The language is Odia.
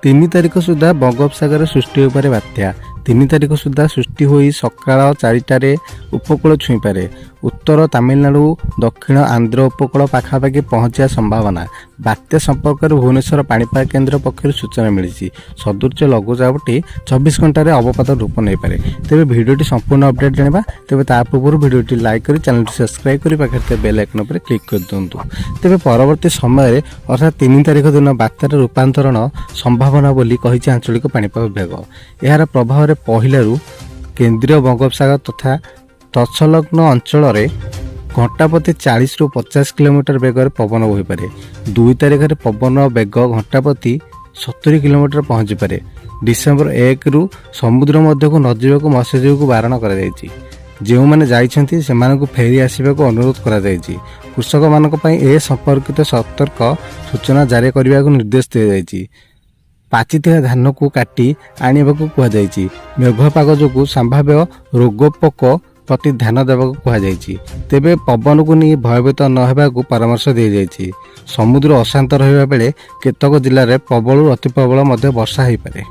3 ତାରିଖ ସୁଦ୍ଧା ବଙ୍ଗୋପସାଗରରେ ସୃଷ୍ଟି ହୋଇପାରେ ବାତ୍ୟା। 3 ତାରିଖ ସୁଦ୍ଧା ସୃଷ୍ଟି ହୋଇ ସକାଳ 4টাରେ ଉପକୂଳ ଛୁଇଁପାରେ। ଉତ୍ତର ତାମିଲନାଡୁ ଦକ୍ଷିଣ ଆନ୍ଧ୍ର ଉପକୂଳ ପାଖାପାଖି ପହଞ୍ଚିବା ସମ୍ଭାବନା। ବାତ୍ୟା ସମ୍ପର୍କରେ ଭୁବନେଶ୍ୱର ପାଣିପାଗ କେନ୍ଦ୍ର ପକ୍ଷରୁ ସୂଚନା ମିଳିଛି। ସଦୃଶ ଲଘୁଚାପଟି 24 ଘଣ୍ଟାରେ ଅବପାତ ରୂପ ନେଇପାରେ। ତେବେ ଭିଡ଼ିଓଟି ସମ୍ପୂର୍ଣ୍ଣ ଅପଡେଟ୍ ଜାଣିବା। ତେବେ ତା ପୂର୍ବରୁ ଭିଡ଼ିଓଟି ଲାଇକ୍ କରି ଚ୍ୟାନେଲଟି ସବସ୍କ୍ରାଇବ୍ କରି ପାଖରେ ଥିବା ବେଲ୍ ଆଇକନ୍ ଉପରେ କ୍ଲିକ୍ କରିଦିଅନ୍ତୁ। ତେବେ ପରବର୍ତ୍ତୀ ସମୟରେ ଅର୍ଥାତ୍ 3 ତାରିଖ ଦିନ ବାତ୍ୟାର ରୂପାନ୍ତରଣ ସମ୍ଭାବନା ବୋଲି କହିଛି ଆଞ୍ଚଳିକ ପାଣିପାଗ ବିଭାଗ। ଏହାର ପ୍ରଭାବରେ ପହିଲାରୁ କେନ୍ଦ୍ରୀୟ ବଙ୍ଗୋପସାଗର ତଥା ତତ୍ସଂଲଗ୍ନ ଅଞ୍ଚଳରେ ଘଣ୍ଟା ପ୍ରତି 40ରୁ 50 କିଲୋମିଟର ବେଗରେ ପବନ ବହିପାରେ। 2 ତାରିଖରେ ପବନ ବେଗ ଘଣ୍ଟା ପ୍ରତି 70 କିଲୋମିଟର ପହଞ୍ଚିପାରେ। ଡିସେମ୍ବର 1ରୁ ସମୁଦ୍ର ମଧ୍ୟକୁ ନ ଯିବାକୁ ମତ୍ସ୍ୟଜୀବୀଙ୍କୁ ବାରଣ କରାଯାଇଛି। ଯେଉଁମାନେ ଯାଇଛନ୍ତି ସେମାନଙ୍କୁ ଫେରି ଆସିବାକୁ ଅନୁରୋଧ କରାଯାଇଛି। କୃଷକମାନଙ୍କ ପାଇଁ ଏ ସମ୍ପର୍କିତ ସତର୍କ ସୂଚନା ଜାରି କରିବାକୁ ନିର୍ଦ୍ଦେଶ ଦିଆଯାଇଛି। ପାଚିଥିବା ଧାନକୁ କାଟି ଆଣିବାକୁ କୁହାଯାଇଛି। ମେଘୁଆ ପାଗ ଯୋଗୁଁ ସମ୍ଭାବ୍ୟ ରୋଗପୋକ ପ୍ରତି ଧ୍ୟାନ ଦେବାକୁ କୁହାଯାଇଛି। ତେବେ ପବନକୁ ନେଇ ଭୟଭୀତ ନ ହେବାକୁ ପରାମର୍ଶ ଦିଆଯାଇଛି। ସମୁଦ୍ର ଅଶାନ୍ତ ରହିବା ବେଳେ କେତେକ ଜିଲ୍ଲାରେ ପ୍ରବଳରୁ ଅତି ପ୍ରବଳ ମଧ୍ୟ ବର୍ଷା ହୋଇପାରେ।